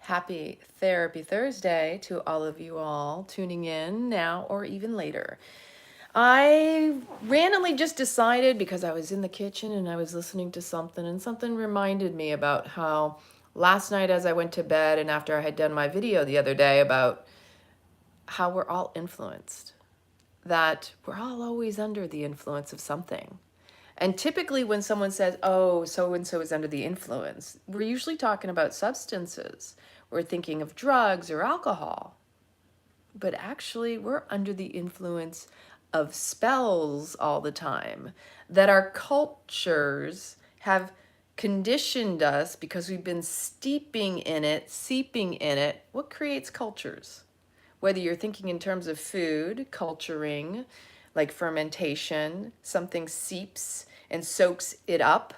Happy Therapy Thursday to all of you all tuning in now or even later. I randomly just decided because I was in the kitchen and I was listening to something, and something reminded me about how last night as I went to bed and after I had done my video the other day about how we're all influenced, that we're all always under the influence of something. And typically when someone says, oh, so-and-so is under the influence, we're usually talking about substances. We're thinking of drugs or alcohol. But actually, we're under the influence of spells all the time that our cultures have conditioned us because we've been steeping in it, seeping in it. What creates cultures? Whether you're thinking in terms of food, culturing, like fermentation, something seeps and soaks it up,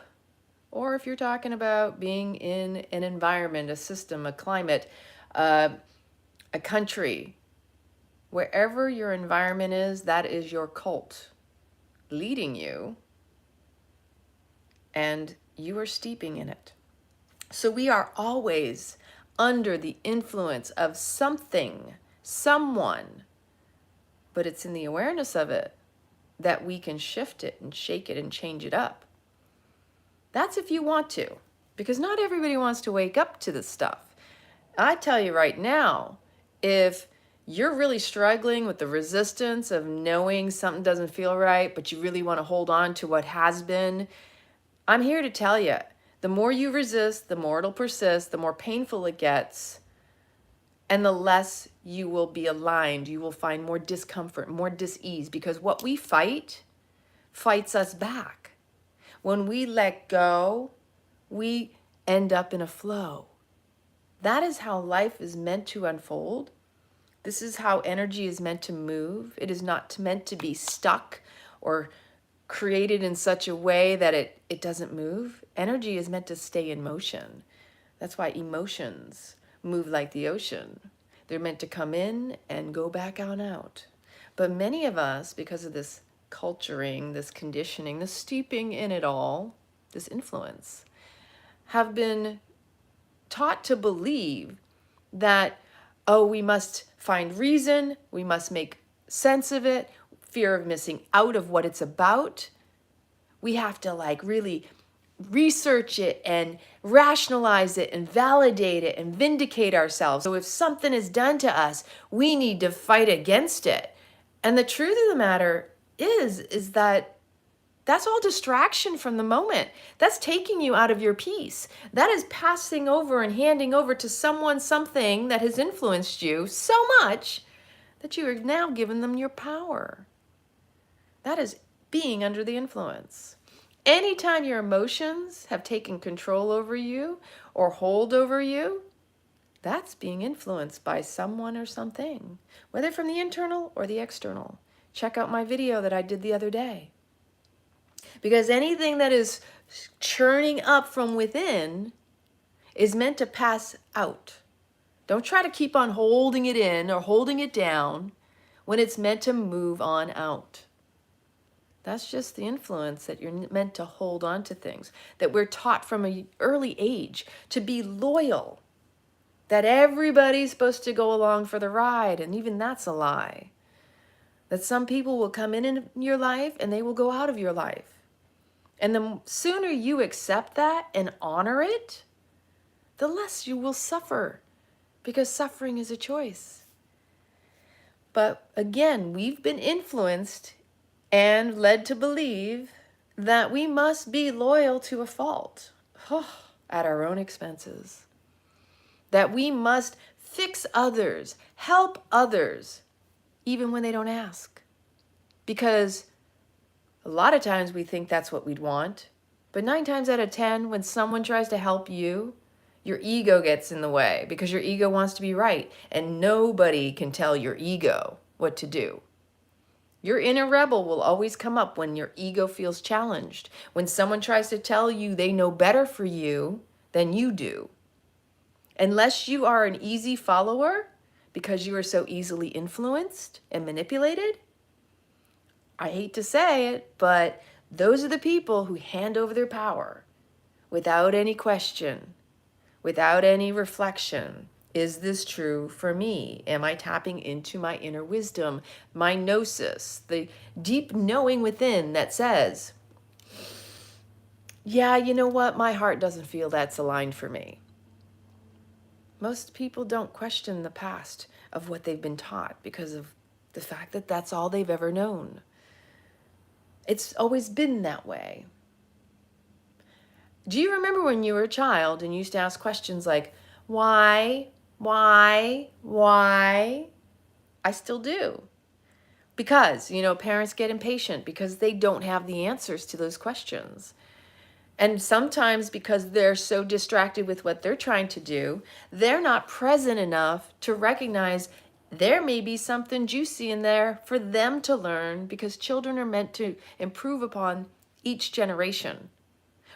or if you're talking about being in an environment, a system, a climate, a country, wherever your environment is, that is your cult leading you, and you are steeping in it. So we are always under the influence of something, someone, but it's in the awareness of it that we can shift it and shake it and change it up. That's if you want to, because not everybody wants to wake up to this stuff. I tell you right now, if you're really struggling with the resistance of knowing something doesn't feel right, but you really want to hold on to what has been, I'm here to tell you, the more you resist, the more it'll persist, the more painful it gets, and the less you will be aligned. You will find more discomfort, more dis-ease, because what we fight fights us back. When we let go, we end up in a flow. That is how life is meant to unfold. This is how energy is meant to move. It is not meant to be stuck or created in such a way that it doesn't move. Energy is meant to stay in motion. That's why emotions move like the ocean. They're meant to come in and go back on out. But many of us, because of this culturing, this conditioning, this steeping in it all, this influence, have been taught to believe that, oh, we must find reason, we must make sense of it, fear of missing out of what it's about. We have to like really research it and rationalize it and validate it and vindicate ourselves. So if something is done to us, we need to fight against it. And the truth of the matter is that that's all distraction from the moment. That's taking you out of your peace. That is passing over and handing over to someone something that has influenced you so much that you are now giving them your power. That is being under the influence. Anytime your emotions have taken control over you or hold over you, that's being influenced by someone or something, whether from the internal or the external. Check out my video that I did the other day. Because anything that is churning up from within is meant to pass out. Don't try to keep on holding it in or holding it down when it's meant to move on out. That's just the influence that you're meant to hold on to things, that we're taught from an early age to be loyal, that everybody's supposed to go along for the ride, and even that's a lie. That some people will come in your life and they will go out of your life. And the sooner you accept that and honor it, the less you will suffer, because suffering is a choice. But again, we've been influenced and led to believe that we must be loyal to a fault at our own expenses. That we must fix others, help others, even when they don't ask. Because a lot of times we think that's what we'd want, but 9 times out of 10, when someone tries to help you, your ego gets in the way because your ego wants to be right, and nobody can tell your ego what to do. Your inner rebel will always come up when your ego feels challenged, when someone tries to tell you they know better for you than you do. Unless you are an easy follower because you are so easily influenced and manipulated, I hate to say it, but those are the people who hand over their power without any question, without any reflection, Is this true for me? Am I tapping into my inner wisdom, my gnosis, the deep knowing within that says, yeah, you know what? My heart doesn't feel that's aligned for me. Most people don't question the past of what they've been taught because of the fact that that's all they've ever known. It's always been that way. Do you remember when you were a child and you used to ask questions like, why, why? I still do. Because, parents get impatient because they don't have the answers to those questions. And sometimes because they're so distracted with what they're trying to do, they're not present enough to recognize there may be something juicy in there for them to learn, because children are meant to improve upon each generation.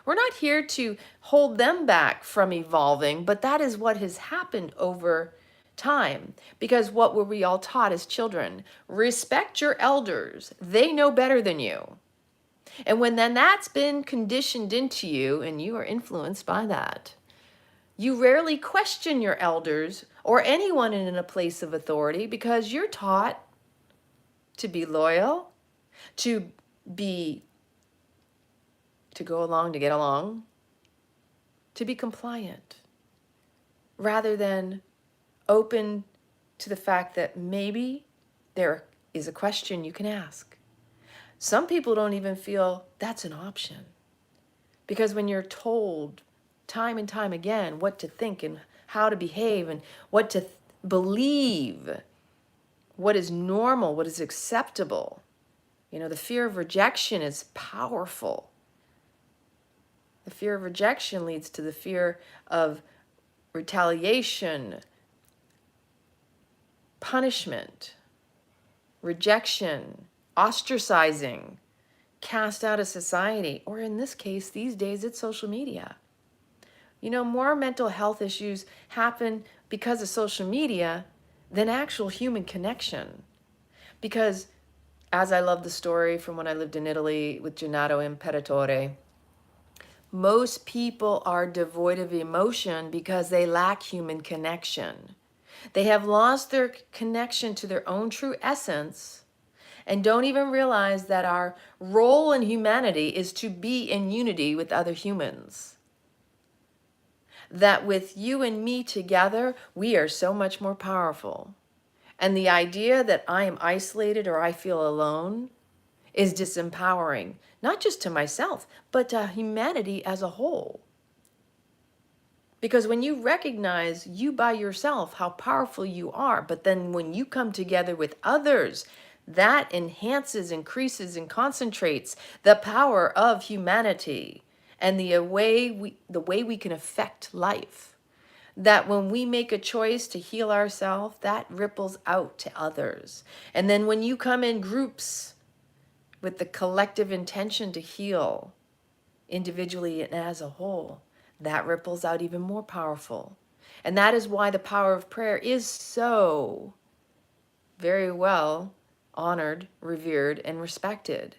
We're not here to hold them back from evolving, but that is what has happened over time. Because what were we all taught as children? Respect your elders. They know better than you. And when then that's been conditioned into you and you are influenced by that, you rarely question your elders or anyone in a place of authority, because you're taught to be loyal, to go along to get along, to be compliant, rather than open to the fact that maybe there is a question you can ask. Some people don't even feel that's an option, because when you're told time and time again what to think and how to behave and what to believe, what is normal, what is acceptable, the fear of rejection is powerful. The fear of rejection leads to the fear of retaliation, punishment, rejection, ostracizing, cast out of society, or in this case, these days, it's social media. More mental health issues happen because of social media than actual human connection. Because, as I love the story from when I lived in Italy with Gennaro Imperatore, most people are devoid of emotion because they lack human connection. They have lost their connection to their own true essence and don't even realize that our role in humanity is to be in unity with other humans. That with you and me together, we are so much more powerful. And the idea that I am isolated or I feel alone is disempowering, not just to myself, but to humanity as a whole. Because when you recognize you by yourself, how powerful you are, but then when you come together with others, that enhances, increases, and concentrates the power of humanity and the way we can affect life. That when we make a choice to heal ourselves, that ripples out to others. And then when you come in groups with the collective intention to heal individually and as a whole, that ripples out even more powerful. And that is why the power of prayer is so very well honored, revered, and respected.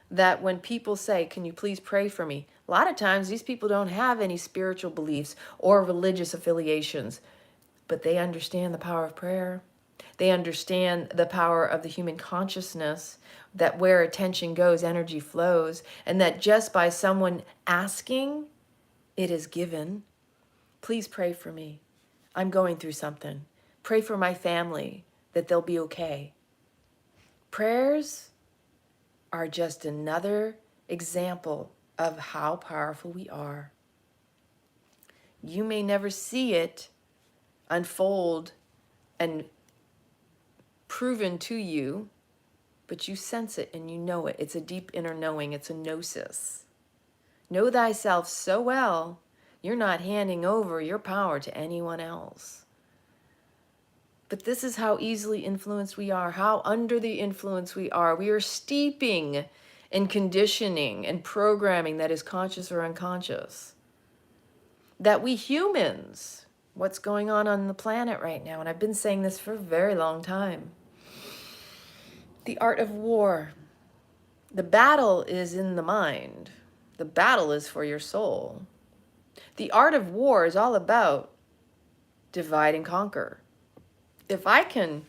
That when people say, can you please pray for me? A lot of times these people don't have any spiritual beliefs or religious affiliations, but they understand the power of prayer. They understand the power of the human consciousness, that where attention goes, energy flows, and that just by someone asking, it is given. Please pray for me. I'm going through something. Pray for my family that they'll be okay. Prayers are just another example of how powerful we are. You may never see it unfold and proven to you, but you sense it and you know it. It's a deep inner knowing. It's a gnosis. Know thyself so well, you're not handing over your power to anyone else. But this is how easily influenced we are, how under the influence we are. We are steeping in conditioning and programming that is conscious or unconscious. That we humans, what's going on the planet right now, and I've been saying this for a very long time, the art of war. The battle is in the mind. The battle is for your soul. The art of war is all about divide and conquer. If I can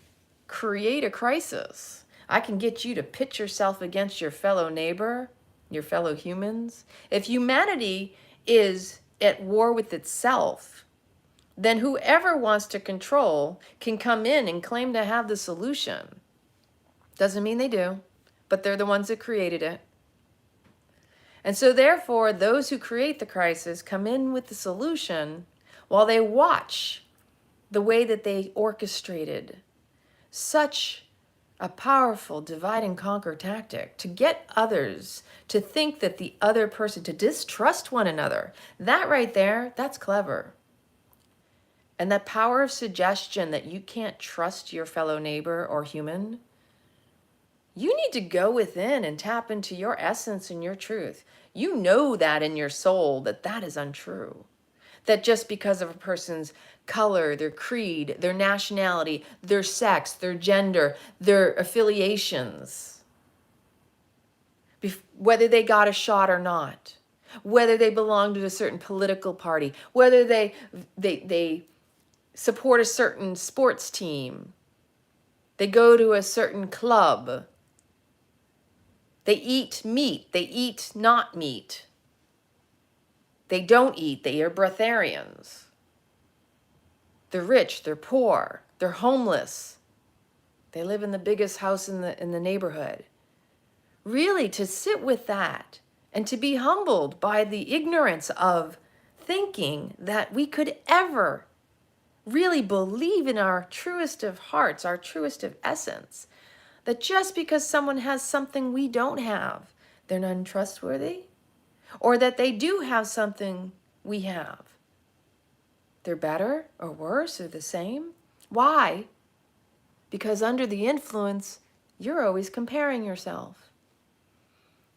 create a crisis, I can get you to pit yourself against your fellow neighbor, your fellow humans. If humanity is at war with itself, then whoever wants to control can come in and claim to have the solution. Doesn't mean they do, but they're the ones that created it. And so therefore, those who create the crisis come in with the solution while they watch the way that they orchestrated such a powerful divide and conquer tactic to get others to think that the other person, to distrust one another. That right there, that's clever. And that power of suggestion that you can't trust your fellow neighbor or human, you need to go within and tap into your essence and your truth. You know that in your soul that that is untrue. That just because of a person's color, their creed, their nationality, their sex, their gender, their affiliations, whether they got a shot or not, whether they belong to a certain political party, whether they support a certain sports team, they go to a certain club, they eat meat, they eat not meat, they don't eat, they are breatharians. They're rich, they're poor, they're homeless. They live in the biggest house in the neighborhood. Really, to sit with that and to be humbled by the ignorance of thinking that we could ever really believe in our truest of hearts, our truest of essence, that just because someone has something we don't have, they're untrustworthy, or that they do have something we have. They're better or worse or the same. Why? Because under the influence, you're always comparing yourself.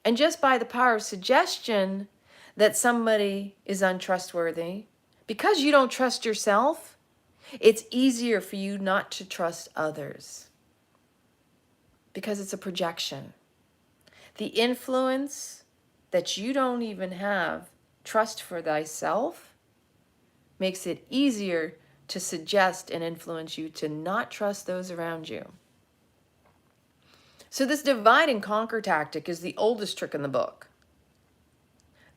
And just by the power of suggestion that somebody is untrustworthy, because you don't trust yourself, it's easier for you not to trust others. Because it's a projection. The influence that you don't even have trust for thyself makes it easier to suggest and influence you to not trust those around you. So this divide and conquer tactic is the oldest trick in the book.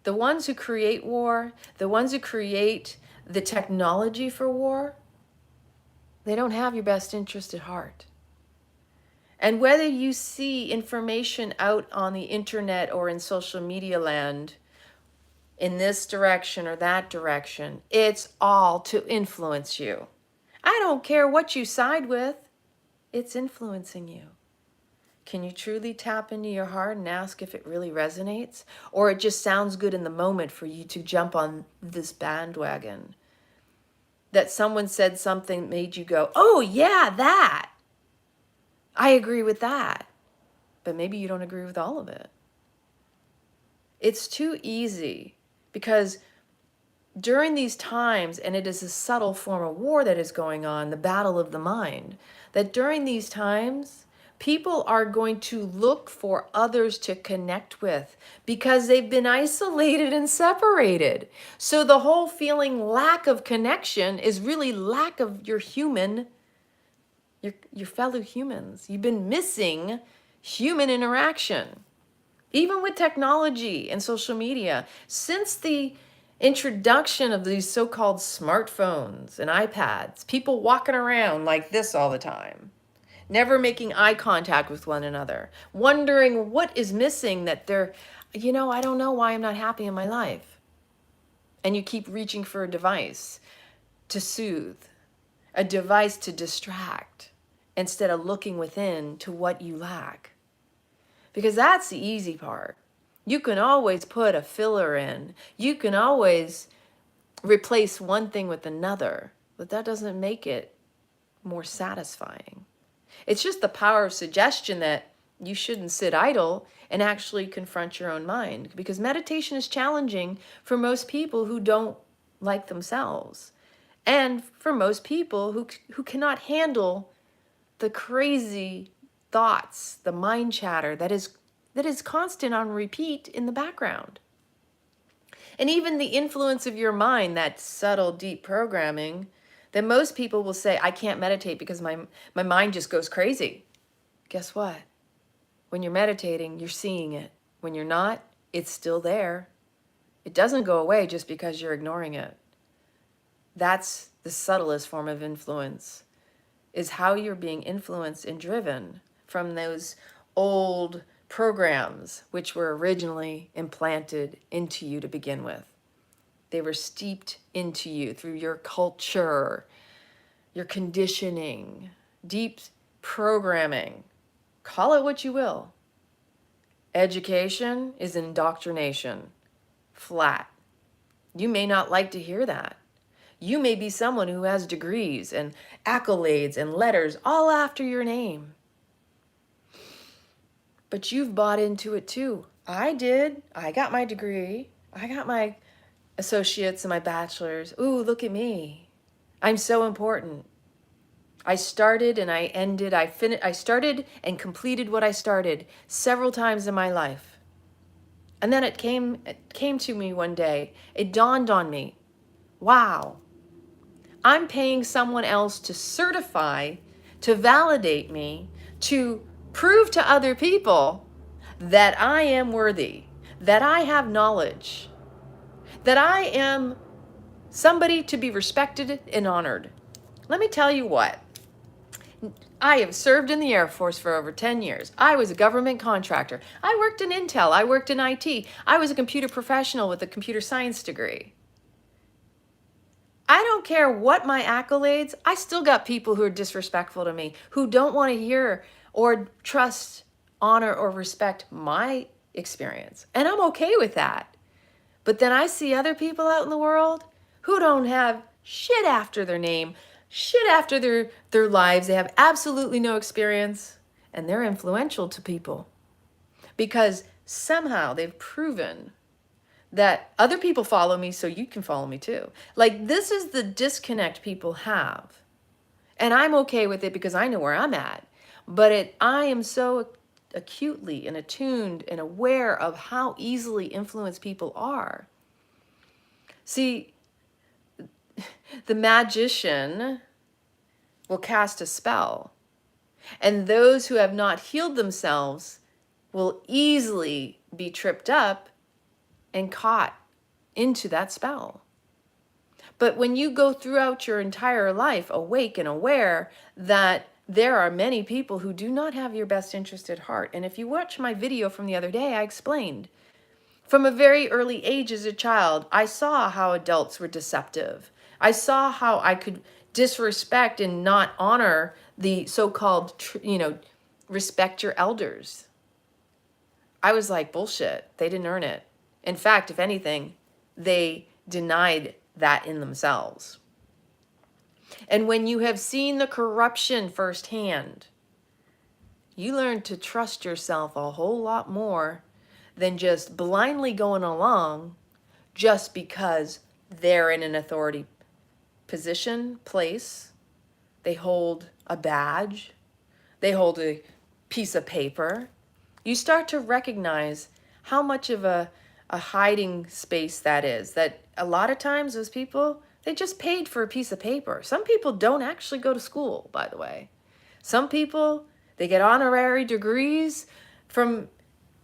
The ones who create war, the ones who create the technology for war, they don't have your best interest at heart. And whether you see information out on the internet or in social media land, in this direction or that direction, it's all to influence you. I don't care what you side with, it's influencing you. Can you truly tap into your heart and ask if it really resonates? Or it just sounds good in the moment for you to jump on this bandwagon? That someone said something that made you go, oh yeah, that. I agree with that. But maybe you don't agree with all of it. It's too easy because during these times, and it is a subtle form of war that is going on, the battle of the mind, that during these times, people are going to look for others to connect with because they've been isolated and separated. So the whole feeling lack of connection is really lack of your human, your fellow humans. You've been missing human interaction. Even with technology and social media, since the introduction of these so-called smartphones and iPads, people walking around like this all the time, never making eye contact with one another, wondering what is missing, that they're, I don't know why I'm not happy in my life. And you keep reaching for a device to soothe, a device to distract, instead of looking within to what you lack. Because that's the easy part. You can always put a filler in. You can always replace one thing with another, but that doesn't make it more satisfying. It's just the power of suggestion that you shouldn't sit idle and actually confront your own mind, because meditation is challenging for most people who don't like themselves, and for most people who cannot handle the crazy thoughts, the mind chatter that is constant on repeat in the background. And even the influence of your mind, that subtle, deep programming then most people will say, I can't meditate because my mind just goes crazy. Guess what? When you're meditating, you're seeing it. When you're not, it's still there. It doesn't go away just because you're ignoring it. That's the subtlest form of influence, is how you're being influenced and driven from those old programs which were originally implanted into you to begin with. They were steeped into you through your culture, your conditioning, deep programming. Call it what you will. Education is indoctrination. Flat. You may not like to hear that. You may be someone who has degrees and accolades and letters all after your name. But you've bought into it too. I did. I got my degree. I got my associates and my bachelor's. Ooh, look at me. I'm so important. I started and I ended. I started and completed what I started several times in my life. And then it came to me one day. It dawned on me. Wow. I'm paying someone else to certify, to validate me, to prove to other people that I am worthy, that I have knowledge, that I am somebody to be respected and honored. Let me tell you what. I have served in the Air Force for over 10 years. I was a government contractor. I worked in Intel. I worked in IT. I was a computer professional with a computer science degree. I don't care what my accolades, I still got people who are disrespectful to me, who don't want to hear or trust, honor, or respect my experience. And I'm okay with that. But then I see other people out in the world who don't have shit after their name, shit after their lives. They have absolutely no experience, and they're influential to people because somehow they've proven that other people follow me, so you can follow me too. Like, this is the disconnect people have. And I'm okay with it because I know where I'm at. But I am so acutely and attuned and aware of how easily influenced people are. See, the magician will cast a spell, and those who have not healed themselves will easily be tripped up and caught into that spell. But when you go throughout your entire life awake and aware that there are many people who do not have your best interest at heart. And if you watch my video from the other day, I explained from a very early age as a child, I saw how adults were deceptive. I saw how I could disrespect and not honor the so-called, respect your elders. I was like, bullshit. They didn't earn it. In fact, if anything, they denied that in themselves. And when you have seen the corruption firsthand, you learn to trust yourself a whole lot more than just blindly going along just because they're in an authority position, place. They hold a badge. They hold a piece of paper. You start to recognize how much of a hiding space that is. That a lot of times those people, they just paid for a piece of paper. Some people don't actually go to school, by the way. Some people, they get honorary degrees from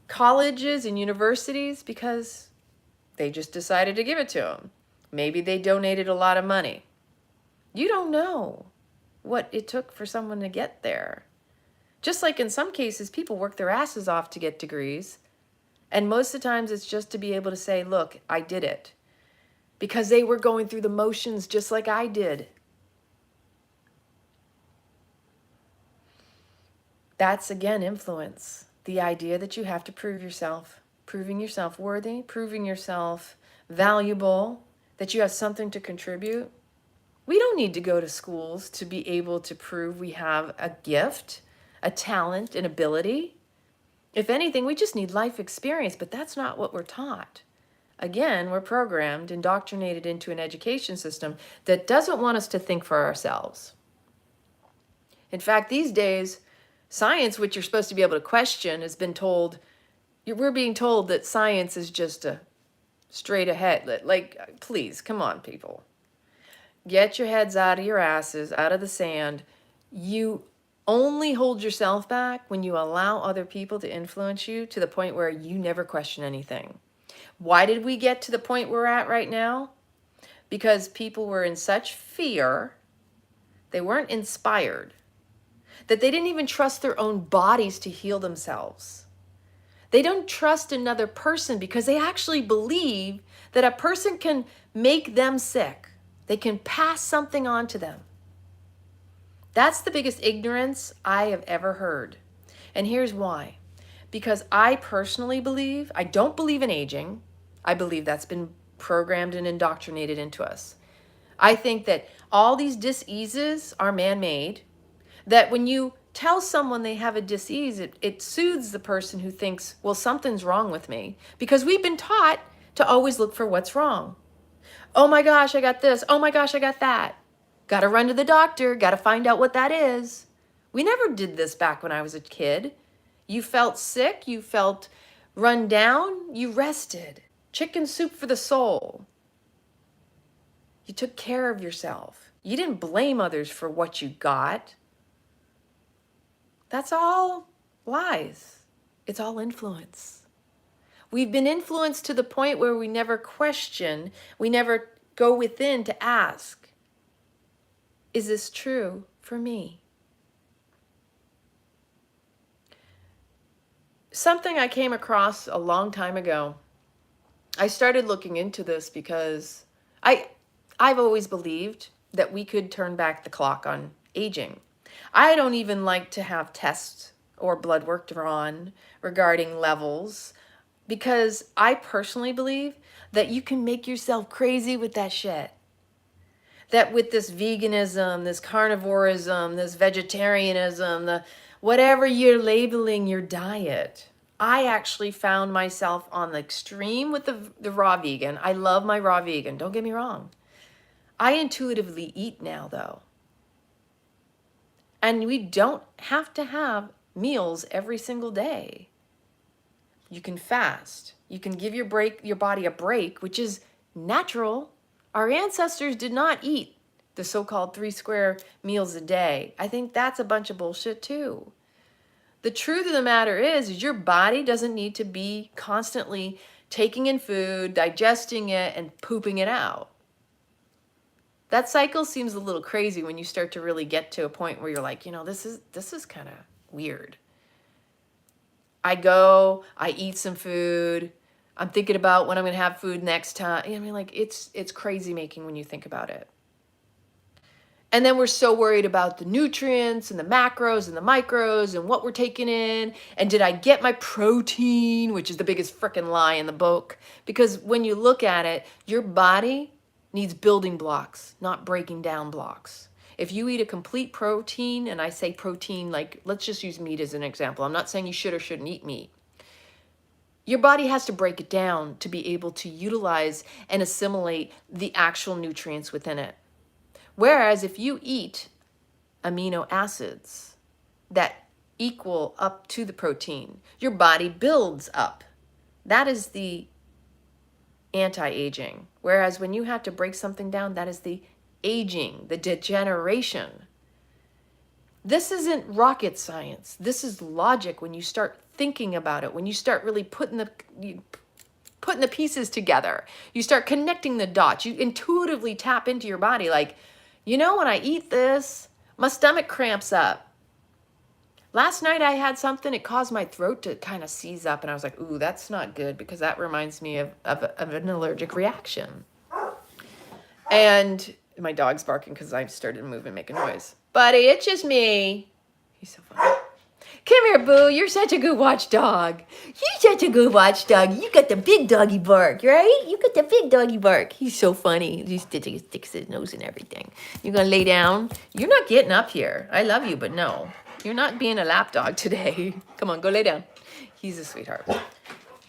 colleges and universities because they just decided to give it to them. Maybe they donated a lot of money. You don't know what it took for someone to get there. Just like in some cases, people work their asses off to get degrees. And most of the times it's just to be able to say, look, I did it. Because they were going through the motions just like I did. That's, again, influence. The idea that you have to prove yourself. Proving yourself worthy, proving yourself valuable, that you have something to contribute. We don't need to go to schools to be able to prove we have a gift, a talent, an ability. If anything, we just need life experience, but that's not what we're taught. Again, we're programmed, indoctrinated into an education system that doesn't want us to think for ourselves. In fact, these days, science, which you're supposed to be able to question, has been told, we're being told that science is just a straight ahead. Like, please, come on, people. Get your heads out of your asses, out of the sand. You only hold yourself back when you allow other people to influence you to the point where you never question anything. Why did we get to the point we're at right now? Because people were in such fear, they weren't inspired, that they didn't even trust their own bodies to heal themselves. They don't trust another person because they actually believe that a person can make them sick. They can pass something on to them. That's the biggest ignorance I have ever heard. And here's why. Because I personally believe, I don't believe in aging. I believe that's been programmed and indoctrinated into us. I think that all these diseases are man-made, that when you tell someone they have a disease, it soothes the person who thinks, well, something's wrong with me, because we've been taught to always look for what's wrong. Oh my gosh, I got this. Oh my gosh, I got that. Got to run to the doctor. Got to find out what that is. We never did this back when I was a kid. You felt sick. You felt run down. You rested. Chicken soup for the soul. You took care of yourself. You didn't blame others for what you got. That's all lies. It's all influence. We've been influenced to the point where we never question, we never go within to ask, is this true for me? Something I came across a long time ago, I started looking into this because I've always believed that we could turn back the clock on aging. I don't even like to have tests or blood work drawn regarding levels, because I personally believe that you can make yourself crazy with that shit. That with this veganism, this carnivorism, this vegetarianism, the whatever you're labeling your diet. I actually found myself on the extreme with the raw vegan. I love my raw vegan, don't get me wrong. I intuitively eat now, though. And we don't have to have meals every single day. You can fast. You can give your body a break, which is natural. Our ancestors did not eat the so-called 3 square meals a day. I think that's a bunch of bullshit too. The truth of the matter is your body doesn't need to be constantly taking in food, digesting it, and pooping it out. That cycle seems a little crazy when you start to really get to a point where you're like, you know, this is kind of weird. I go, I eat some food. I'm thinking about when I'm going to have food next time. I mean, like, it's crazy making when you think about it. And then we're so worried about the nutrients and the macros and the micros and what we're taking in. And did I get my protein, which is the biggest frickin' lie in the book? Because when you look at it, your body needs building blocks, not breaking down blocks. If you eat a complete protein, and I say protein, like, let's just use meat as an example. I'm not saying you should or shouldn't eat meat. Your body has to break it down to be able to utilize and assimilate the actual nutrients within it. Whereas if you eat amino acids that equal up to the protein, your body builds up. That is the anti-aging. Whereas when you have to break something down, that is the aging, the degeneration. This isn't rocket science. This is logic when you start thinking about it, when you start really putting the pieces together. You start connecting the dots. You intuitively tap into your body like, you know, when I eat this, my stomach cramps up. Last night I had something, it caused my throat to kind of seize up, and I was like, ooh, that's not good, because that reminds me of an allergic reaction. And my dog's barking because I started moving, making noise. Buddy, it's just me. He's so funny. Come here, Boo. You're such a good watchdog. You're such a good watchdog. You got the big doggy bark, right? You got the big doggy bark. He's so funny. He sticks his nose in everything. You're going to lay down? You're not getting up here. I love you, but no. You're not being a lap dog today. Come on, go lay down. He's a sweetheart.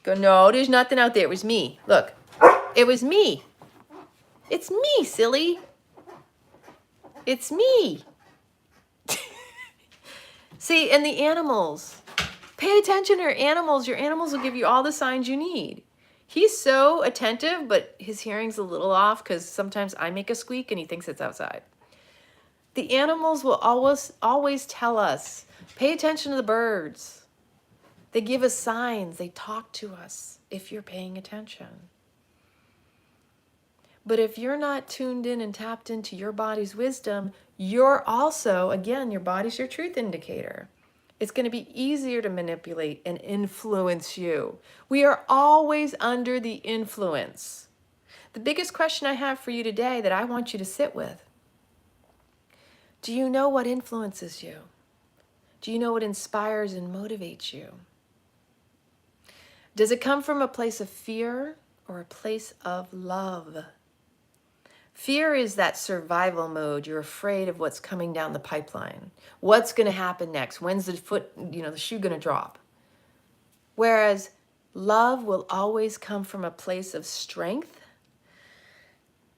Go, no, there's nothing out there. It was me. Look, it was me. It's me, silly. It's me. See, and the animals. Pay attention to your animals. Your animals will give you all the signs you need. He's so attentive, but his hearing's a little off because sometimes I make a squeak and he thinks it's outside. The animals will always tell us, pay attention to the birds. They give us signs. They talk to us if you're paying attention. But if you're not tuned in and tapped into your body's wisdom, you're also, again, your body's your truth indicator. It's going to be easier to manipulate and influence you. We are always under the influence. The biggest question I have for you today that I want you to sit with: do you know what influences you? Do you know what inspires and motivates you? Does it come from a place of fear or a place of love? Fear is that survival mode. You're afraid of what's coming down the pipeline. What's going to happen next? When's the shoe going to drop? Whereas love will always come from a place of strength.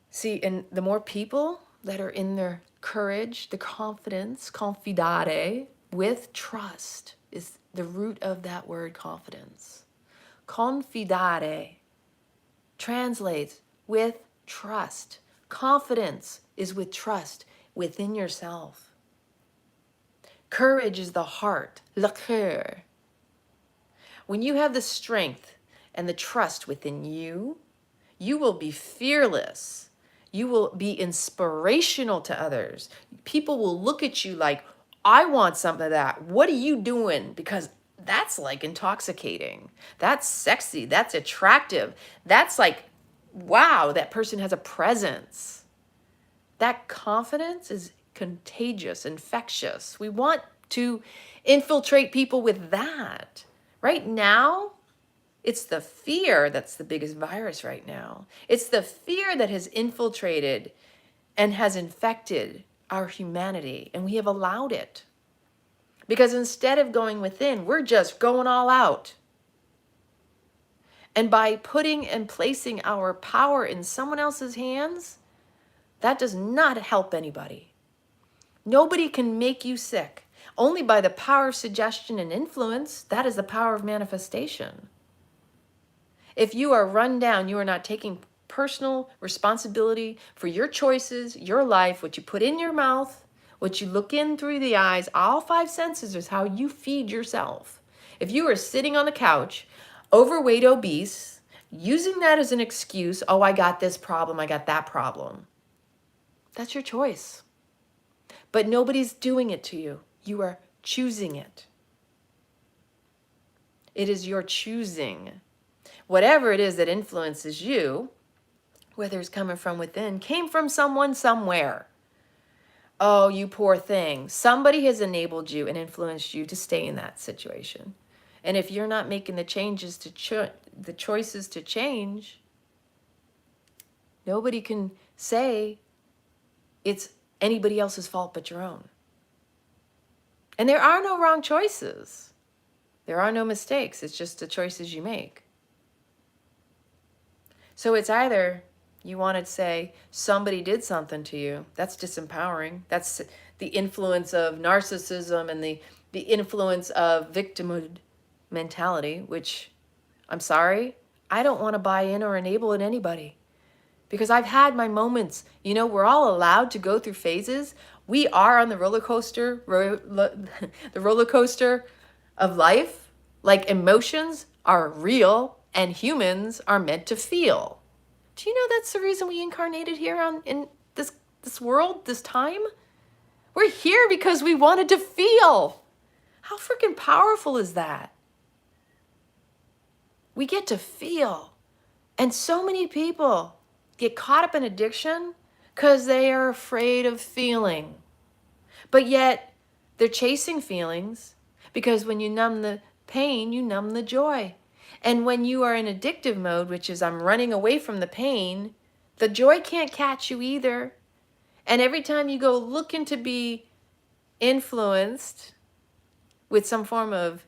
See, and the more people that are in their courage, the confidence, confidare, with trust is the root of that word confidence. Confidare translates with trust. Confidence is with trust within yourself. Courage is the heart, le cœur. When you have the strength and the trust within you, you will be fearless. You will be inspirational to others. People will look at you like, I want some of that. What are you doing? Because that's like intoxicating. That's sexy. That's attractive. That's like, wow, that person has a presence. That confidence is contagious, infectious. We want to infiltrate people with that. Right now, it's the fear that's the biggest virus right now. It's the fear that has infiltrated and has infected our humanity, and we have allowed it. Because instead of going within, we're just going all out. And by putting and placing our power in someone else's hands, that does not help anybody. Nobody can make you sick. Only by the power of suggestion and influence, that is the power of manifestation. If you are run down, you are not taking personal responsibility for your choices, your life, what you put in your mouth, what you look in through the eyes, all five senses is how you feed yourself. If you are sitting on the couch, overweight, obese, using that as an excuse, oh, I got this problem, I got that problem. That's your choice. But nobody's doing it to you. You are choosing it. It is your choosing. Whatever it is that influences you, whether it's coming from within, came from someone somewhere. Oh, you poor thing. Somebody has enabled you and influenced you to stay in that situation. And if you're not making the changes to the choices to change, nobody can say it's anybody else's fault but your own. And there are no wrong choices. There are no mistakes. It's just the choices you make. So it's either you want to say somebody did something to you. That's disempowering. That's the influence of narcissism and the influence of victimhood mentality, which I'm sorry, I don't want to buy in or enable in anybody. Because I've had my moments. You know, we're all allowed to go through phases. We are on the roller coaster, the roller coaster of life. Like emotions are real and humans are meant to feel. Do you know that's the reason we incarnated here in this world, this time? We're here because we wanted to feel. How freaking powerful is that? We get to feel. And so many people get caught up in addiction because they are afraid of feeling. But yet they're chasing feelings because when you numb the pain, you numb the joy. And when you are in addictive mode, which is I'm running away from the pain, the joy can't catch you either. And every time you go looking to be influenced with some form of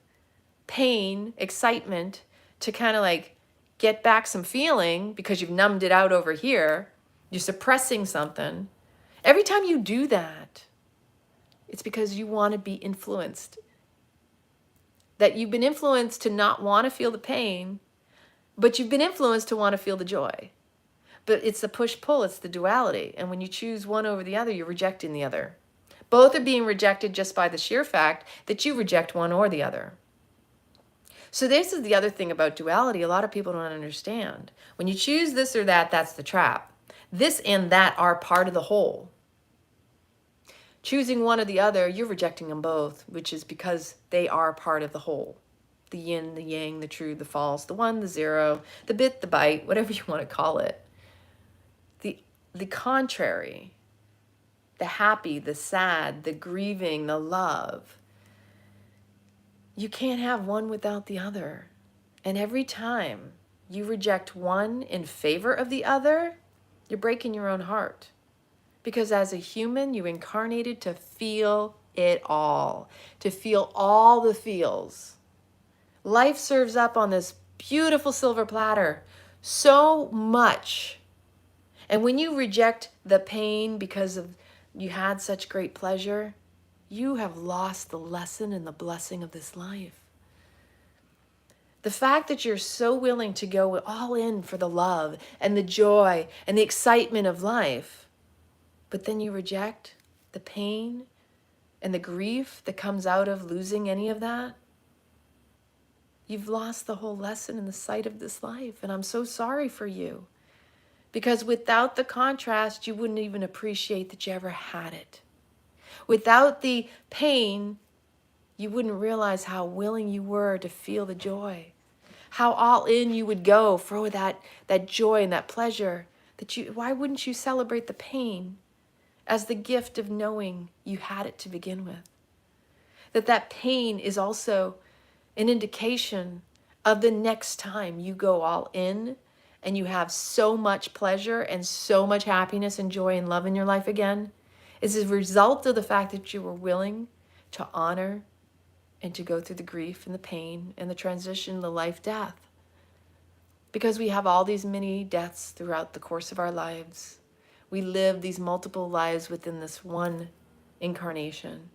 pain, excitement, to kind of like get back some feeling because you've numbed it out over here, you're suppressing something. Every time you do that, it's because you want to be influenced. That you've been influenced to not want to feel the pain, But you've been influenced to want to feel the joy. But it's the push-pull, it's the duality. And when you choose one over the other, you're rejecting the other. Both are being rejected just by the sheer fact that you reject one or the other. So this is the other thing about duality a lot of people don't understand. When you choose this or that, that's the trap. This and that are part of the whole. Choosing one or the other, you're rejecting them both, which is because they are part of the whole. The yin, the yang, the true, the false, the one, the zero, the bit, the byte, whatever you want to call it. The contrary, the happy, the sad, the grieving, the love. You can't have one without the other. And every time you reject one in favor of the other, you're breaking your own heart. Because as a human, you incarnated to feel it all, to feel all the feels. Life serves up on this beautiful silver platter so much. And when you reject the pain because of you had such great pleasure, you have lost the lesson and the blessing of this life. The fact that you're so willing to go all in for the love and the joy and the excitement of life, but then you reject the pain and the grief that comes out of losing any of that, you've lost the whole lesson in the sight of this life. And I'm so sorry for you. Because without the contrast, you wouldn't even appreciate that you ever had it. Without the pain, you wouldn't realize how willing you were to feel the joy. How all in you would go for that joy and that pleasure. Why wouldn't you celebrate the pain as the gift of knowing you had it to begin with? That pain is also an indication of the next time you go all in and you have so much pleasure and so much happiness and joy and love in your life again, is a result of the fact that you were willing to honor and to go through the grief and the pain and the transition, the life-death. Because we have all these many deaths throughout the course of our lives. We live these multiple lives within this one incarnation.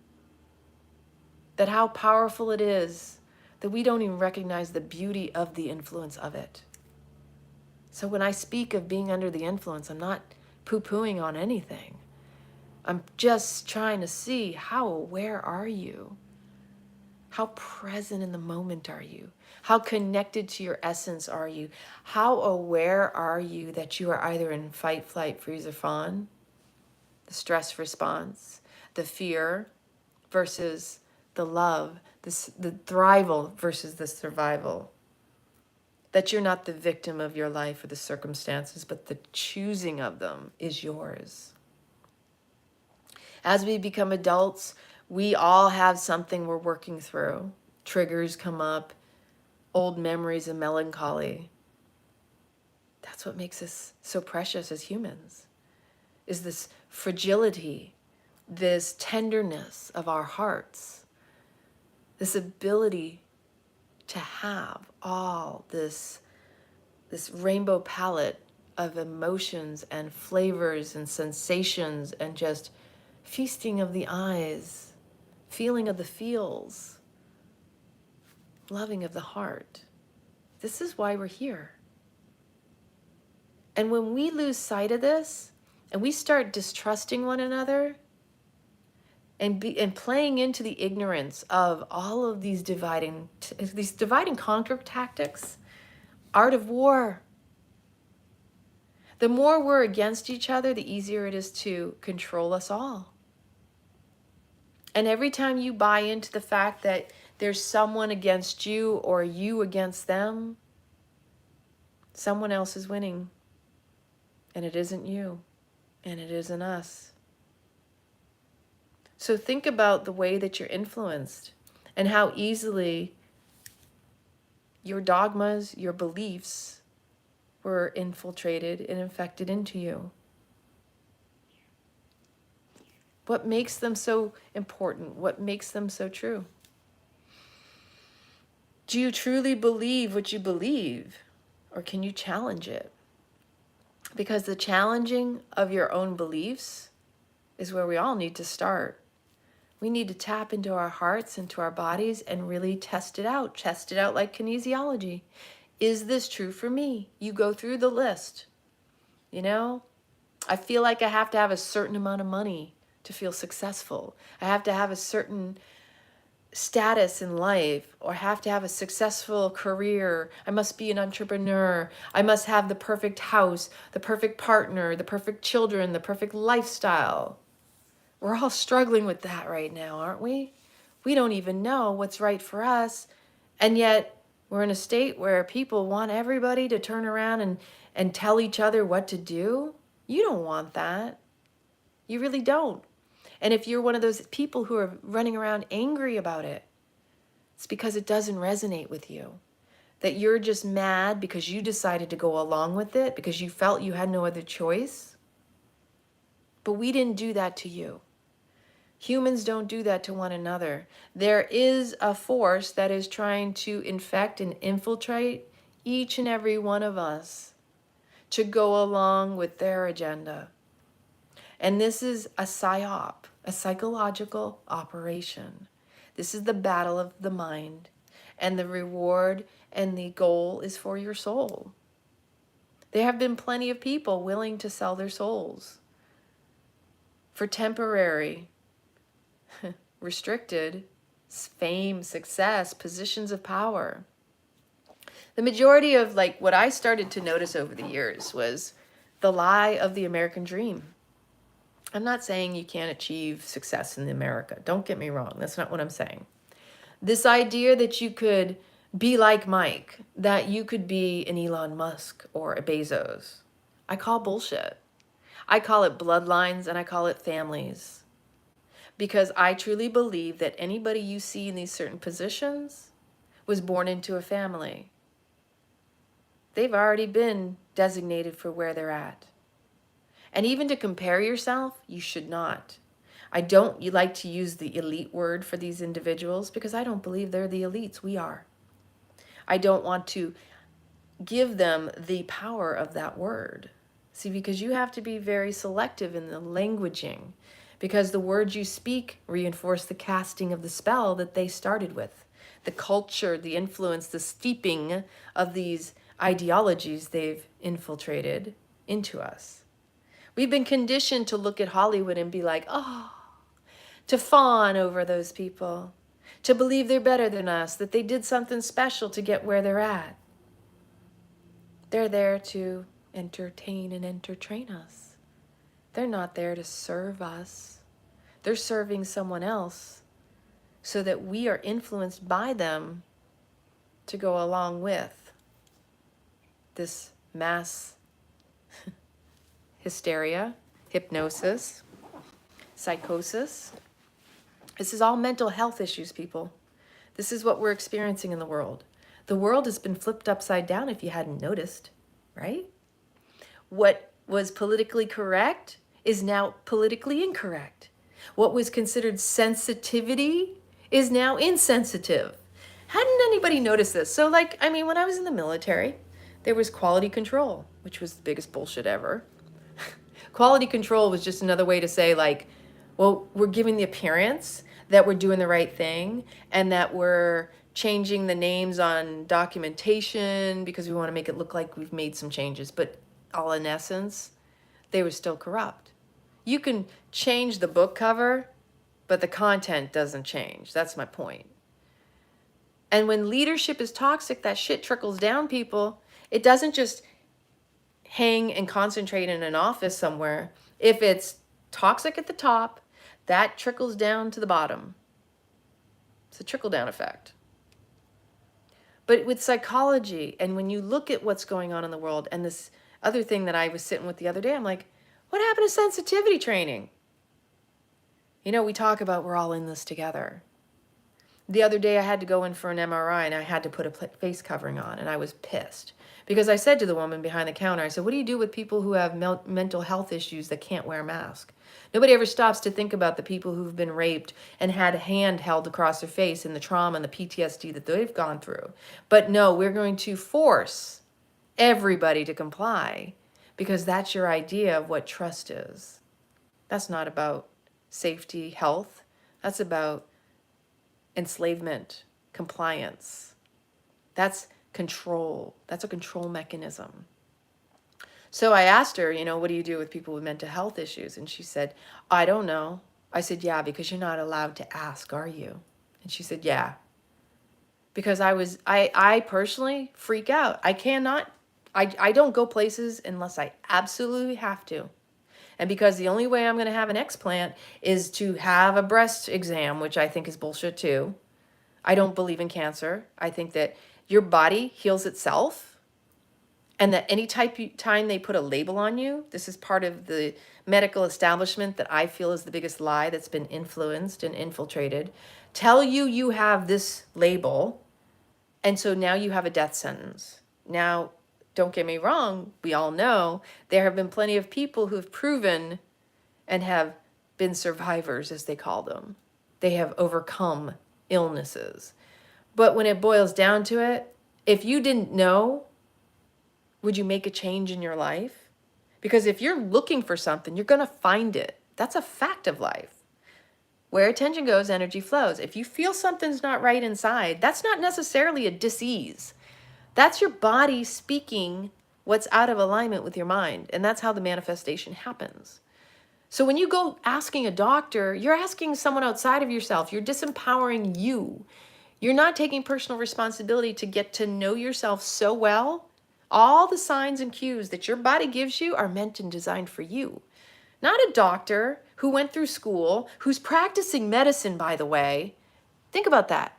That how powerful it is that we don't even recognize the beauty of the influence of it. So when I speak of being under the influence, I'm not poo-pooing on anything. I'm just trying to see how aware are you? How present in the moment are you? How connected to your essence are you? How aware are you that you are either in fight, flight, freeze, or fawn? The stress response, the fear versus the love, the thrival versus the survival. That you're not the victim of your life or the circumstances, but the choosing of them is yours. As we become adults, we all have something we're working through. Triggers come up, old memories of melancholy. That's what makes us so precious as humans, is this fragility, this tenderness of our hearts, this ability to have all this rainbow palette of emotions and flavors and sensations and just feasting of the eyes, feeling of the feels, loving of the heart. This is why we're here. And when we lose sight of this and we start distrusting one another and playing into the ignorance of all of these divide and conquer tactics, art of war. The more we're against each other, the easier it is to control us all. And every time you buy into the fact that there's someone against you or you against them, someone else is winning. And it isn't you, and it isn't us. So think about the way that you're influenced and how easily your dogmas, your beliefs were infiltrated and infected into you. What makes them so important? What makes them so true? Do you truly believe what you believe, or can you challenge it? Because the challenging of your own beliefs is where we all need to start. We need to tap into our hearts, into our bodies, and really test it out. Test it out like kinesiology. Is this true for me? You go through the list. You know, I feel like I have to have a certain amount of money to feel successful. I have to have a certain status in life, or have to have a successful career. I must be an entrepreneur. I must have the perfect house, the perfect partner, the perfect children, the perfect lifestyle. We're all struggling with that right now, aren't we? We don't even know what's right for us. And yet we're in a state where people want everybody to turn around and tell each other what to do. You don't want that. You really don't. And if you're one of those people who are running around angry about it, it's because it doesn't resonate with you. That you're just mad because you decided to go along with it because you felt you had no other choice. But we didn't do that to you. Humans don't do that to one another. There is a force that is trying to infect and infiltrate each and every one of us to go along with their agenda. And this is a psyop, a psychological operation. This is the battle of the mind, and the reward and the goal is for your soul. There have been plenty of people willing to sell their souls for temporary, restricted fame, success, positions of power. The majority of what I started to notice over the years was the lie of the American dream. I'm not saying you can't achieve success in America. Don't get me wrong. That's not what I'm saying. This idea that you could be like Mike, that you could be an Elon Musk or a Bezos, I call bullshit. I call it bloodlines and I call it families. Because I truly believe that anybody you see in these certain positions was born into a family. They've already been designated for where they're at. And even to compare yourself, you should not. You like to use the elite word for these individuals because I don't believe they're the elites. We are. I don't want to give them the power of that word. See, because you have to be very selective in the languaging, because the words you speak reinforce the casting of the spell that they started with. The culture, the influence, the steeping of these ideologies they've infiltrated into us. We've been conditioned to look at Hollywood and be like, oh, to fawn over those people, to believe they're better than us, that they did something special to get where they're at. They're there to entertain and entertain us. They're not there to serve us. They're serving someone else so that we are influenced by them to go along with this mass hysteria, hypnosis, psychosis. This is all mental health issues, people. This is what we're experiencing in the world. The world has been flipped upside down if you hadn't noticed, right? What was politically correct is now politically incorrect. What was considered sensitivity is now insensitive. Hadn't anybody noticed this? So when I was in the military, there was quality control, which was the biggest bullshit ever. Quality control was just another way to say well, we're giving the appearance that we're doing the right thing and that we're changing the names on documentation because we want to make it look like we've made some changes. But all in essence, they were still corrupt. You can change the book cover, but the content doesn't change. That's my point. And when leadership is toxic, that shit trickles down, people. It doesn't just hang and concentrate in an office somewhere. If it's toxic at the top, that trickles down to the bottom. It's a trickle-down effect. But with psychology, and when you look at what's going on in the world, and this other thing that I was sitting with the other day, I'm like, what happened to sensitivity training? We talk about we're all in this together. The other day I had to go in for an MRI and I had to put a face covering on, and I was pissed. Because I said to the woman behind the counter, I said, what do you do with people who have mental health issues that can't wear a mask? Nobody ever stops to think about the people who've been raped and had a hand held across their face and the trauma and the PTSD that they've gone through. But no, we're going to force everybody to comply because that's your idea of what trust is. That's not about safety, health. That's about enslavement, compliance. That's Control. That's a control mechanism. So I asked her, what do you do with people with mental health issues? And she said, I don't know. I said, yeah, because you're not allowed to ask, are you? And she said, yeah. Because I personally freak out. I don't go places unless I absolutely have to. And because the only way I'm going to have an explant is to have a breast exam, which I think is bullshit too. I don't believe in cancer. I think that your body heals itself, and that any time they put a label on you, this is part of the medical establishment that I feel is the biggest lie that's been influenced and infiltrated. Tell you have this label, and so now you have a death sentence. Now, don't get me wrong, we all know there have been plenty of people who've proven and have been survivors, as they call them. They have overcome illnesses. But when it boils down to it, if you didn't know, would you make a change in your life? Because if you're looking for something, you're going to find it. That's a fact of life. Where attention goes, energy flows. If you feel something's not right inside, that's not necessarily a disease. That's your body speaking what's out of alignment with your mind. And that's how the manifestation happens. So when you go asking a doctor, you're asking someone outside of yourself. You're disempowering you. You're not taking personal responsibility to get to know yourself so well. All the signs and cues that your body gives you are meant and designed for you. Not a doctor who went through school, who's practicing medicine, by the way. Think about that.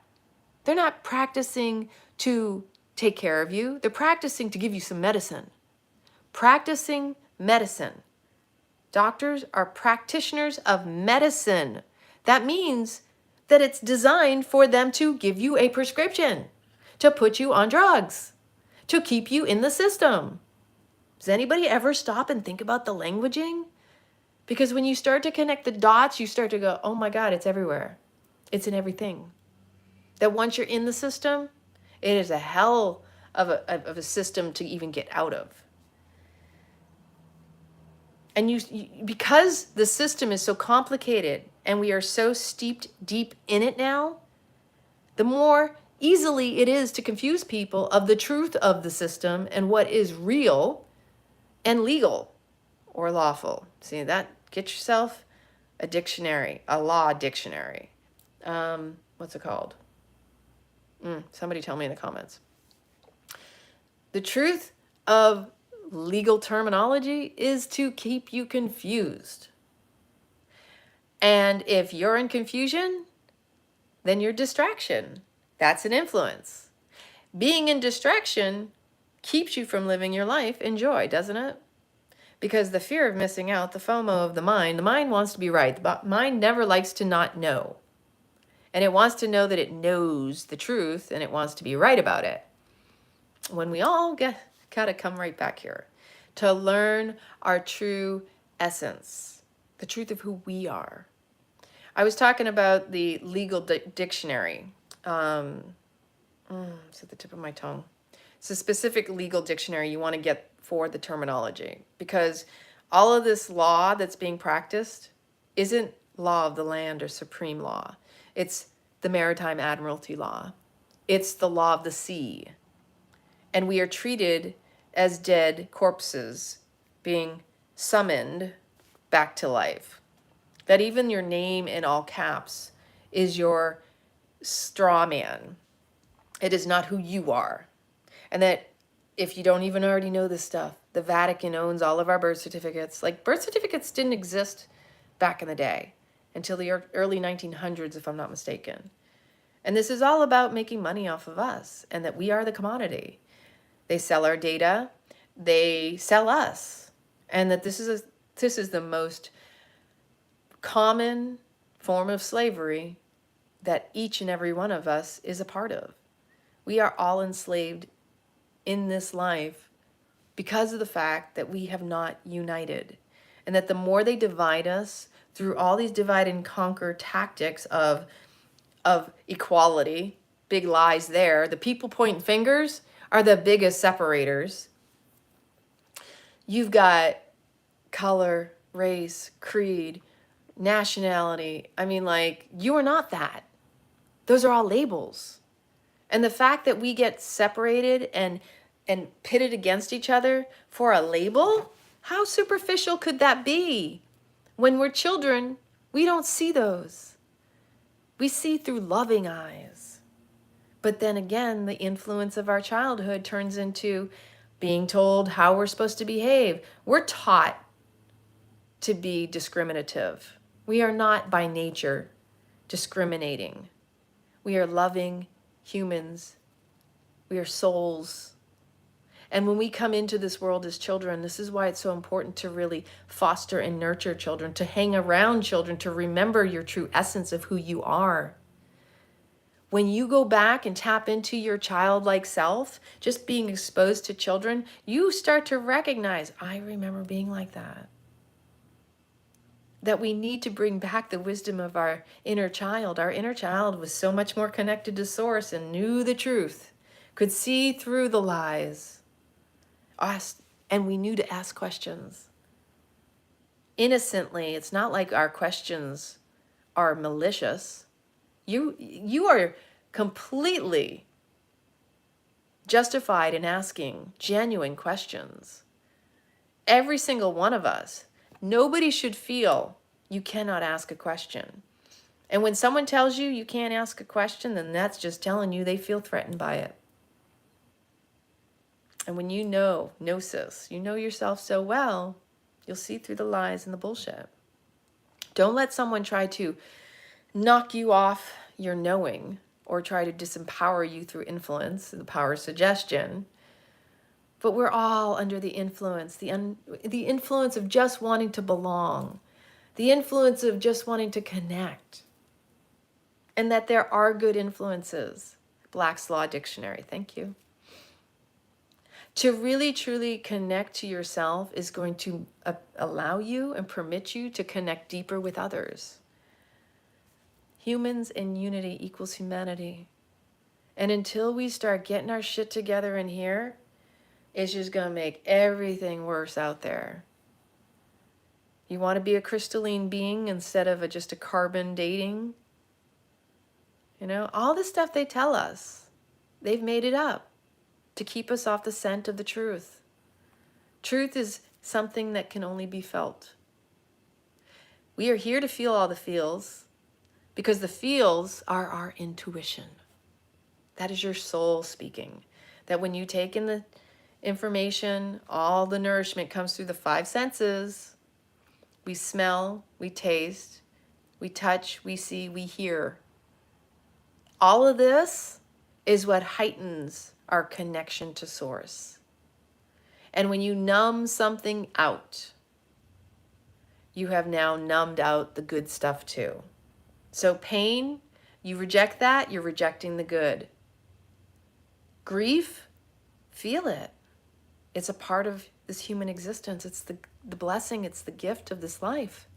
They're not practicing to take care of you. They're practicing to give you some medicine. Practicing medicine. Doctors are practitioners of medicine. That means that it's designed for them to give you a prescription, to put you on drugs, to keep you in the system. Does anybody ever stop and think about the languaging? Because when you start to connect the dots, you start to go, oh my God, it's everywhere. It's in everything. That once you're in the system, it is a hell of a system to even get out of. And because the system is so complicated and we are so steeped deep in it now, the more easily it is to confuse people of the truth of the system and what is real and legal or lawful. See that? Get yourself a dictionary, a law dictionary. What's it called? Somebody tell me in the comments. The truth of legal terminology is to keep you confused. And if you're in confusion, then you're distraction. That's an influence. Being in distraction keeps you from living your life in joy, doesn't it? Because the fear of missing out, the FOMO of the mind wants to be right. The mind never likes to not know. And it wants to know that it knows the truth and it wants to be right about it. When we all gotta come right back here to learn our true essence, the truth of who we are. I was talking about the legal dictionary. It's at the tip of my tongue. It's a specific legal dictionary you want to get for the terminology, because all of this law that's being practiced isn't law of the land or supreme law. It's the maritime admiralty law. It's the law of the sea. And we are treated as dead corpses being summoned back to life. That even your name in all caps is your straw man. It is not who you are. And that if you don't even already know this stuff, the Vatican owns all of our birth certificates. Like, birth certificates didn't exist back in the day until the early 1900s, if I'm not mistaken. And this is all about making money off of us and that we are the commodity. They sell our data, they sell us. And that this is the most common form of slavery that each and every one of us is a part of. We are all enslaved in this life because of the fact that we have not united. And that the more they divide us through all these divide and conquer tactics of equality, big lies there, the people pointing fingers are the biggest separators. You've got color, race, creed, nationality. I mean, like, you are not that. Those are all labels. And the fact that we get separated and pitted against each other for a label, how superficial could that be? When we're children, we don't see those. We see through loving eyes. But then again, the influence of our childhood turns into being told how we're supposed to behave. We're taught to be discriminative. We are not by nature discriminating. We are loving humans. We are souls. And when we come into this world as children, this is why it's so important to really foster and nurture children, to hang around children, to remember your true essence of who you are. When you go back and tap into your childlike self, just being exposed to children, you start to recognize, I remember being like that. That we need to bring back the wisdom of our inner child. Our inner child was so much more connected to source and knew the truth, could see through the lies. And we knew to ask questions. Innocently, it's not like our questions are malicious. You are completely justified in asking genuine questions. Every single one of us. Nobody should feel you cannot ask a question. And when someone tells you you can't ask a question, then that's just telling you they feel threatened by it. And when you know gnosis, you know yourself so well, you'll see through the lies and the bullshit. Don't let someone try to knock you off your knowing or try to disempower you through influence, the power of suggestion. But we're all under the influence, the influence of just wanting to belong, the influence of just wanting to connect. And that there are good influences. Black's Law Dictionary, thank you. To really, truly connect to yourself is going to allow you and permit you to connect deeper with others. Humans in unity equals humanity. And until we start getting our shit together in here, it's just going to make everything worse out there. You want to be a crystalline being instead of just a carbon dating? You know, all the stuff they tell us, they've made it up to keep us off the scent of the truth. Truth is something that can only be felt. We are here to feel all the feels because the feels are our intuition. That is your soul speaking. That when you take in the information, all the nourishment comes through the five senses. We smell, we taste, we touch, we see, we hear. All of this is what heightens our connection to source. And when you numb something out, you have now numbed out the good stuff too. So pain, you reject that, you're rejecting the good. Grief, feel it. It's a part of this human existence. It's the blessing, it's the gift of this life.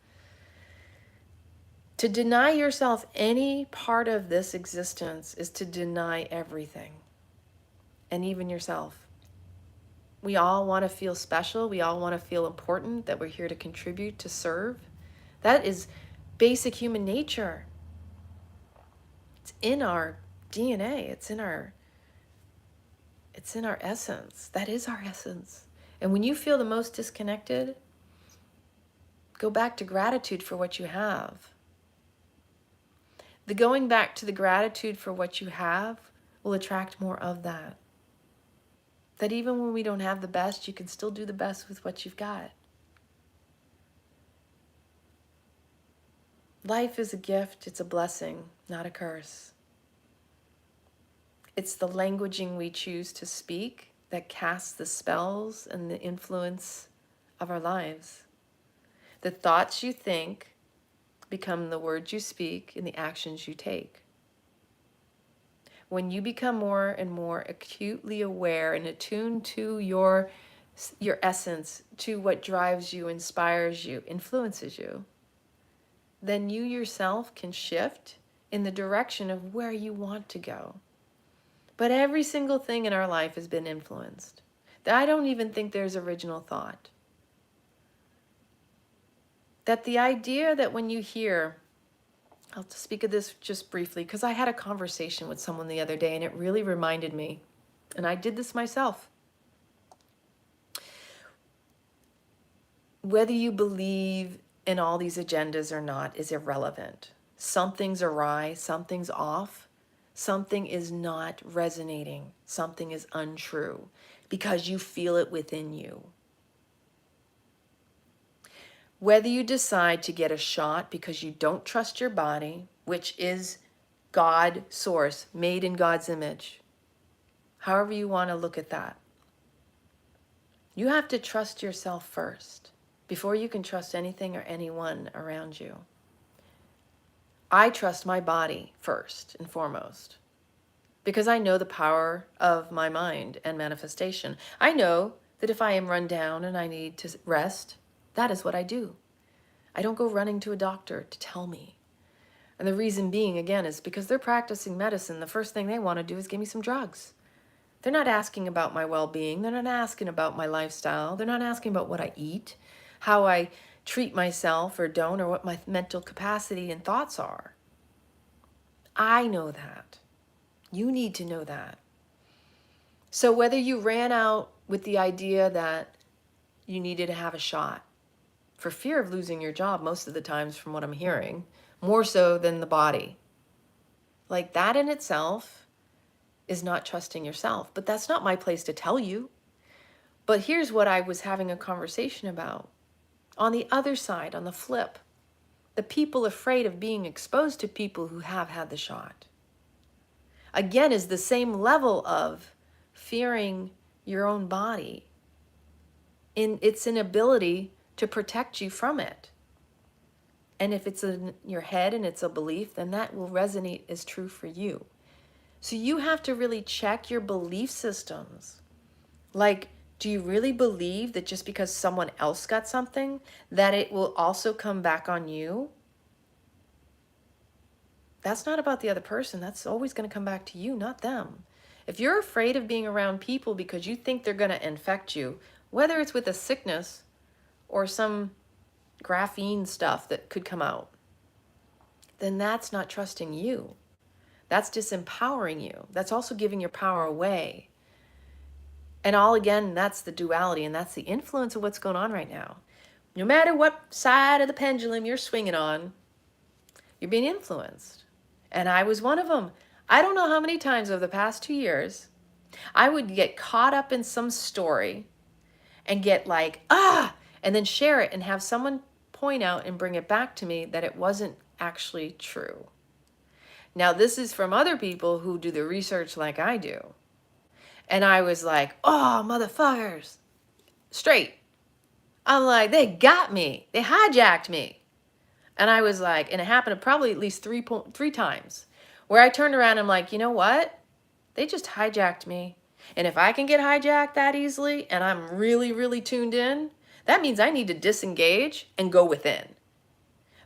To deny yourself any part of this existence is to deny everything. And even yourself. We all want to feel special. We all want to feel important, that we're here to contribute, to serve. That is basic human nature. It's in our DNA. It's in our essence. That is our essence. And when you feel the most disconnected, go back to gratitude for what you have. The going back to the gratitude for what you have will attract more of that. That even when we don't have the best, you can still do the best with what you've got. Life is a gift, it's a blessing, not a curse. It's the languaging we choose to speak that casts the spells and the influence of our lives. The thoughts you think become the words you speak and the actions you take. When you become more and more acutely aware and attuned to your essence, to what drives you, inspires you, influences you, then you yourself can shift in the direction of where you want to go. But every single thing in our life has been influenced. I don't even think there's original thought. That the idea that when you hear, I'll speak of this just briefly because I had a conversation with someone the other day and it really reminded me, and I did this myself. Whether you believe in all these agendas or not is irrelevant. Something's awry, something's off, something is not resonating, something is untrue because you feel it within you. Whether you decide to get a shot because you don't trust your body, which is God source, made in God's image, however you want to look at that, you have to trust yourself first before you can trust anything or anyone around you. I trust my body first and foremost because I know the power of my mind and manifestation. I know that if I am run down and I need to rest, that is what I do. I don't go running to a doctor to tell me. And the reason being, again, is because they're practicing medicine. The first thing they want to do is give me some drugs. They're not asking about my well-being. They're not asking about my lifestyle. They're not asking about what I eat, how I treat myself or don't, or what my mental capacity and thoughts are. I know that. You need to know that. So whether you ran out with the idea that you needed to have a shot for fear of losing your job most of the times from what I'm hearing, more so than the body. Like that in itself is not trusting yourself, but that's not my place to tell you. But here's what I was having a conversation about. On the other side, on the flip, the people afraid of being exposed to people who have had the shot. Again, is the same level of fearing your own body in its inability to protect you from it. And if it's in your head and it's a belief, then that will resonate as true for you. So you have to really check your belief systems. Like, do you really believe that just because someone else got something, that it will also come back on you? That's not about the other person. That's always going to come back to you, not them. If you're afraid of being around people because you think they're going to infect you, whether it's with a sickness or some graphene stuff that could come out, then that's not trusting you. That's disempowering you. That's also giving your power away. And all again, that's the duality, and that's the influence of what's going on right now. No matter what side of the pendulum you're swinging on, you're being influenced. And I was one of them. I don't know how many times over the past 2 years, I would get caught up in some story and get like, and then share it and have someone point out and bring it back to me that it wasn't actually true. Now, this is from other people who do the research like I do. And I was like, oh, motherfuckers, straight. I'm like, they got me. They hijacked me. And I was like, and it happened probably at least three times where I turned around and I'm like, you know what? They just hijacked me. And if I can get hijacked that easily and I'm really, really tuned in, that means I need to disengage and go within.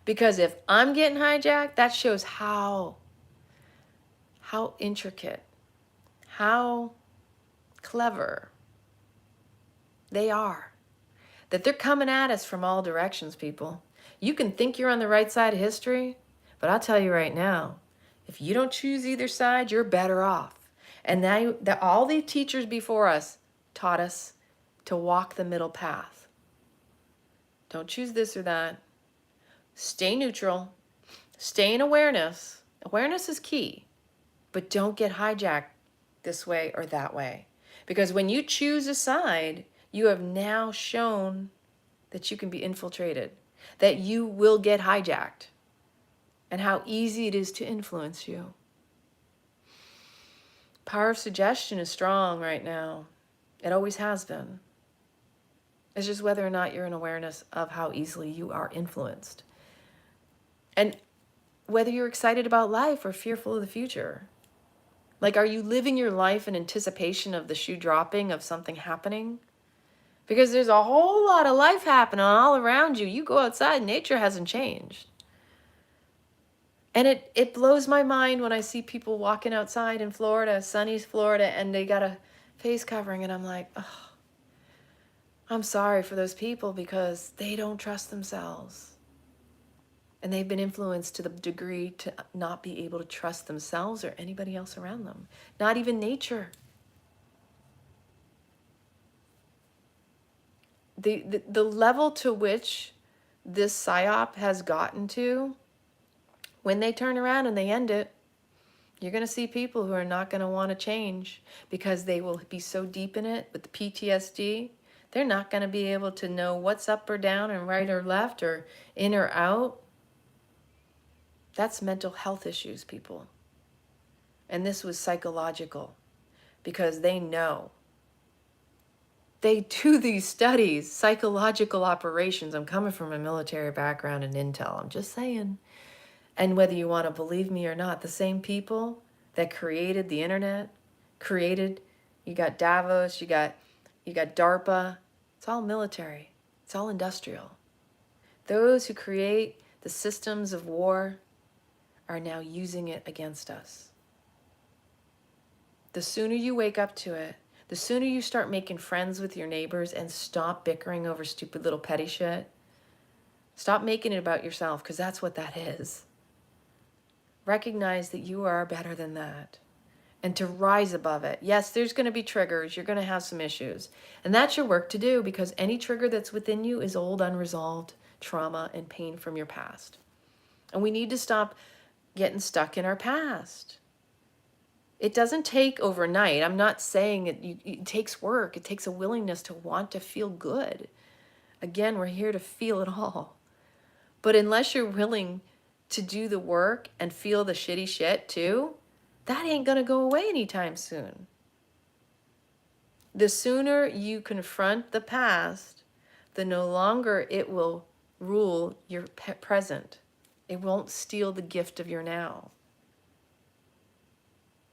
Because if I'm getting hijacked, that shows how intricate, how clever they are. That they're coming at us from all directions, people. You can think you're on the right side of history, but I'll tell you right now, if you don't choose either side, you're better off. And now all the teachers before us taught us to walk the middle path. Don't choose this or that. Stay neutral. Stay in awareness. Awareness is key. But don't get hijacked this way or that way. Because when you choose a side, you have now shown that you can be infiltrated, that you will get hijacked, and how easy it is to influence you. Power of suggestion is strong right now. It always has been. It's just whether or not you're in awareness of how easily you are influenced. And whether you're excited about life or fearful of the future. Like, are you living your life in anticipation of the shoe dropping, of something happening? Because there's a whole lot of life happening all around you. You go outside, nature hasn't changed. And it blows my mind when I see people walking outside in Florida, sunny Florida, and they got a face covering, and I'm like, oh, I'm sorry for those people because they don't trust themselves. And they've been influenced to the degree to not be able to trust themselves or anybody else around them, not even nature. The level to which this psyop has gotten to, when they turn around and they end it, you're going to see people who are not going to want to change because they will be so deep in it with the PTSD. They're not going to be able to know what's up or down and right or left or in or out. That's mental health issues, people. And this was psychological because they know. They do these studies, psychological operations. I'm coming from a military background and intel. I'm just saying. And whether you want to believe me or not, the same people that created the internet, you got Davos, you got DARPA. It's all military. It's all industrial. Those who create the systems of war are now using it against us. The sooner you wake up to it, the sooner you start making friends with your neighbors and stop bickering over stupid little petty shit. Stop making it about yourself, because that's what that is. Recognize that you are better than that and to rise above it. Yes, there's going to be triggers. You're going to have some issues. And that's your work to do, because any trigger that's within you is old, unresolved trauma and pain from your past. And we need to stop getting stuck in our past. It doesn't take overnight. I'm not saying it takes work. It takes a willingness to want to feel good. Again, we're here to feel it all. But unless you're willing to do the work and feel the shitty shit too, that ain't gonna go away anytime soon. The sooner you confront the past, the no longer it will rule your present. It won't steal the gift of your now.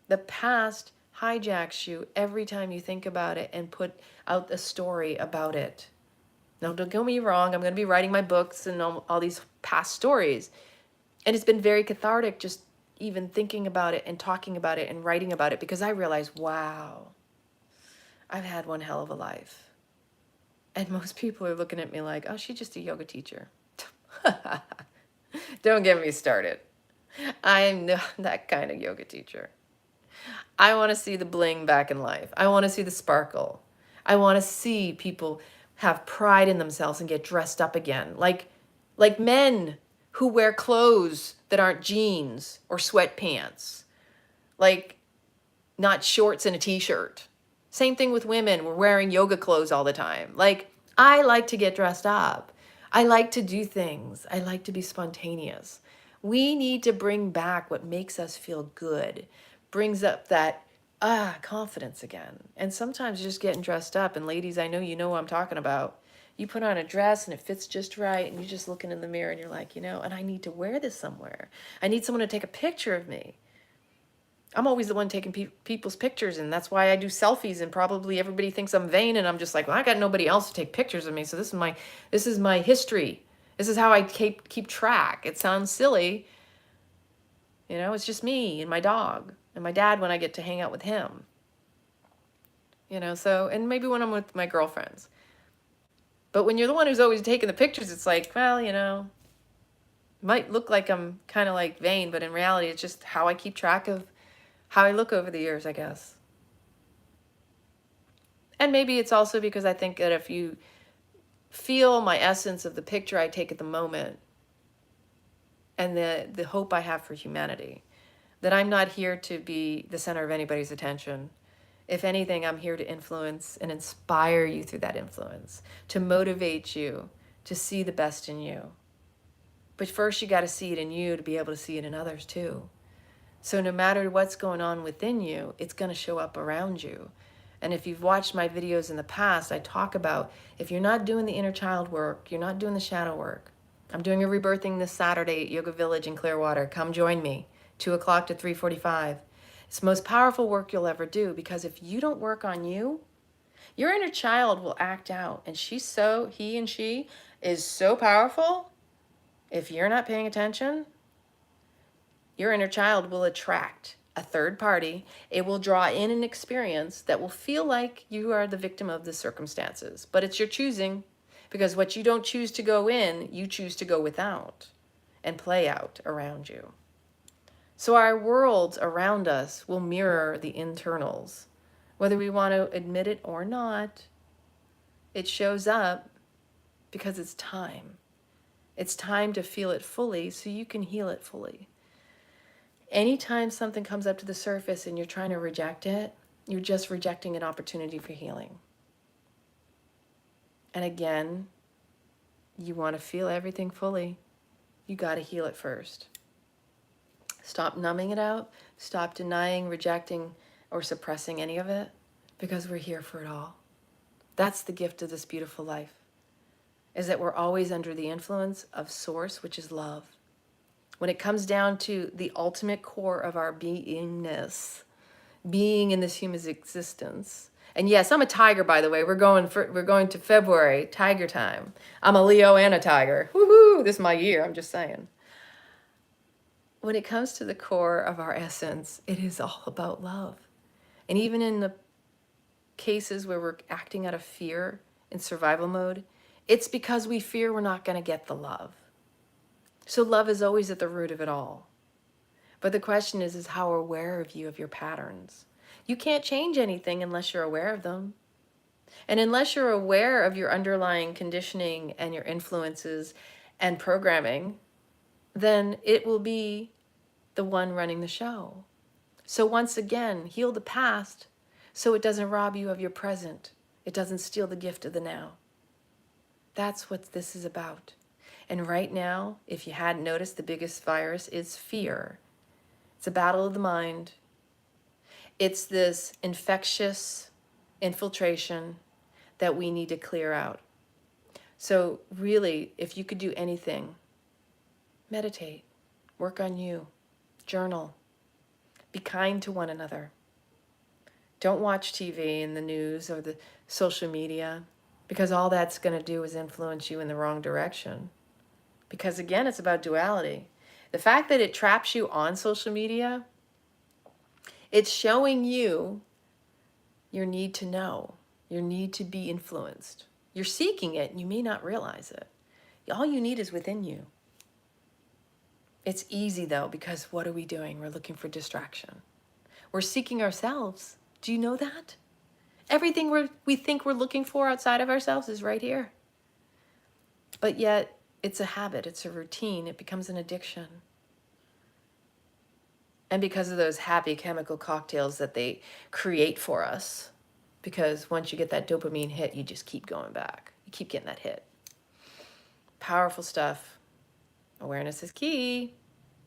The past hijacks you every time you think about it and put out a story about it. Now, don't get me wrong, I'm going to be writing my books and all these past stories. And it's been very cathartic just even thinking about it and talking about it and writing about it, because I realize, wow, I've had one hell of a life. And most people are looking at me like, oh, she's just a yoga teacher. Don't get me started. I'm not that kind of yoga teacher. I want to see the bling back in life. I want to see the sparkle. I want to see people have pride in themselves and get dressed up again. Like men who wear clothes that aren't jeans or sweatpants. Like not shorts and a t-shirt. Same thing with women. We're wearing yoga clothes all the time. Like, I like to get dressed up. I like to do things. I like to be spontaneous. We need to bring back what makes us feel good. Brings up that confidence again. And sometimes just getting dressed up, and ladies, I know you know what I'm talking about. You put on a dress and it fits just right, and you're just looking in the mirror and you're like, and I need to wear this somewhere. I need someone to take a picture of me. I'm always the one taking people's pictures, and that's why I do selfies, and probably everybody thinks I'm vain, and I'm just like, well, I got nobody else to take pictures of me, so this is my history. This is how I keep track. It sounds silly. It's just me and my dog and my dad when I get to hang out with him. So, and maybe when I'm with my girlfriends. But when you're the one who's always taking the pictures, it's like, well, might look like I'm kind of like vain, but in reality, it's just how I keep track of how I look over the years, I guess. And maybe it's also because I think that if you feel my essence of the picture I take at the moment and the hope I have for humanity, that I'm not here to be the center of anybody's attention. If anything, I'm here to influence and inspire you through that influence, to motivate you to see the best in you. But first, you got to see it in you to be able to see it in others too. So no matter what's going on within you, it's going to show up around you. And if you've watched my videos in the past, I talk about if you're not doing the inner child work, you're not doing the shadow work. I'm doing a rebirthing this Saturday at Yoga Village in Clearwater. Come join me, 2 o'clock to 3:45. It's the most powerful work you'll ever do, because if you don't work on you, your inner child will act out. And she is so powerful. If you're not paying attention, your inner child will attract a third party. It will draw in an experience that will feel like you are the victim of the circumstances. But it's your choosing, because what you don't choose to go in, you choose to go without. and play out around you. So our worlds around us will mirror the internals. Whether we want to admit it or not, it shows up because it's time. It's time to feel it fully so you can heal it fully. Anytime something comes up to the surface and you're trying to reject it, you're just rejecting an opportunity for healing. And again, you want to feel everything fully. You got to heal it first. Stop numbing it out. Stop denying, rejecting, or suppressing any of it, because we're here for it all. That's the gift of this beautiful life, is that we're always under the influence of Source, which is love. When it comes down to the ultimate core of our beingness, being in this human existence. And yes, I'm a tiger, by the way. We're going to February, tiger time. I'm a Leo and a tiger. Woohoo! This is my year, I'm just saying. When it comes to the core of our essence, it is all about love. And even in the cases where we're acting out of fear in survival mode, it's because we fear we're not going to get the love. So love is always at the root of it all. But the question is how aware of you of your patterns. You can't change anything unless you're aware of them. And unless you're aware of your underlying conditioning and your influences and programming, then it will be the one running the show. So once again, heal the past so it doesn't rob you of your present. It doesn't steal the gift of the now. That's what this is about. And right now, if you hadn't noticed, the biggest virus is fear. It's a battle of the mind. It's this infectious infiltration that we need to clear out. So really, if you could do anything, meditate, work on you, journal, be kind to one another. Don't watch TV and the news or the social media, because all that's going to do is influence you in the wrong direction. Because again, it's about duality. The fact that it traps you on social media, it's showing you your need to know, your need to be influenced. You're seeking it and you may not realize it. All you need is within you. It's easy though, because what are we doing? We're looking for distraction. We're seeking ourselves. Do you know that? Everything we think we're looking for outside of ourselves is right here. But yet, it's a habit, it's a routine, it becomes an addiction. And because of those happy chemical cocktails that they create for us, because once you get that dopamine hit, you just keep going back. You keep getting that hit. Powerful stuff. Awareness is key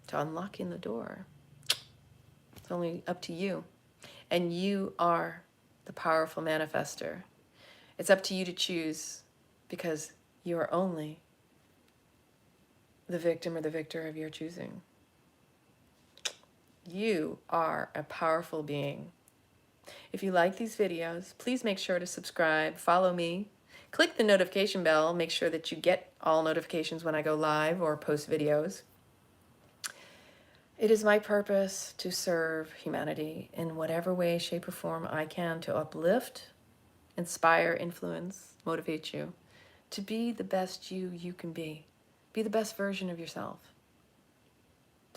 to unlocking the door. It's only up to you. And you are the powerful manifester. It's up to you to choose, because you are only the victim or the victor of your choosing. You are a powerful being. If you like these videos, please make sure to subscribe, follow me, click the notification bell, make sure that you get all notifications when I go live or post videos. It is my purpose to serve humanity in whatever way, shape, or form I can, to uplift, inspire, influence, motivate you to be the best you can be. Be the best version of yourself.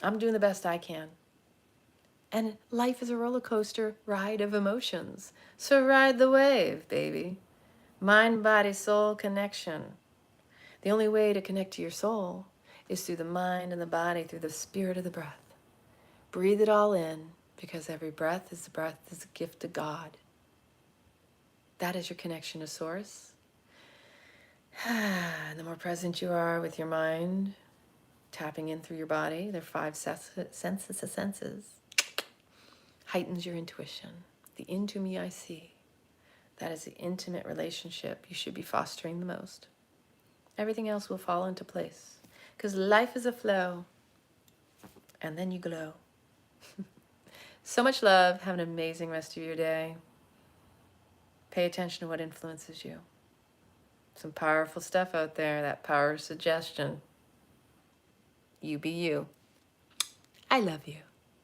I'm doing the best I can. And life is a roller coaster ride of emotions. So ride the wave, baby. Mind, body, soul connection. The only way to connect to your soul is through the mind and the body, through the spirit of the breath. Breathe it all in, because every breath is a gift to God. That is your connection to Source. And the more present you are with your mind, tapping in through your body, their five senses, heightens your intuition. The into me I see. That is the intimate relationship you should be fostering the most. Everything else will fall into place, because life is a flow, and then you glow. So much love. Have an amazing rest of your day. Pay attention to what influences you. Some powerful stuff out there, that power of suggestion. You be you. I love you.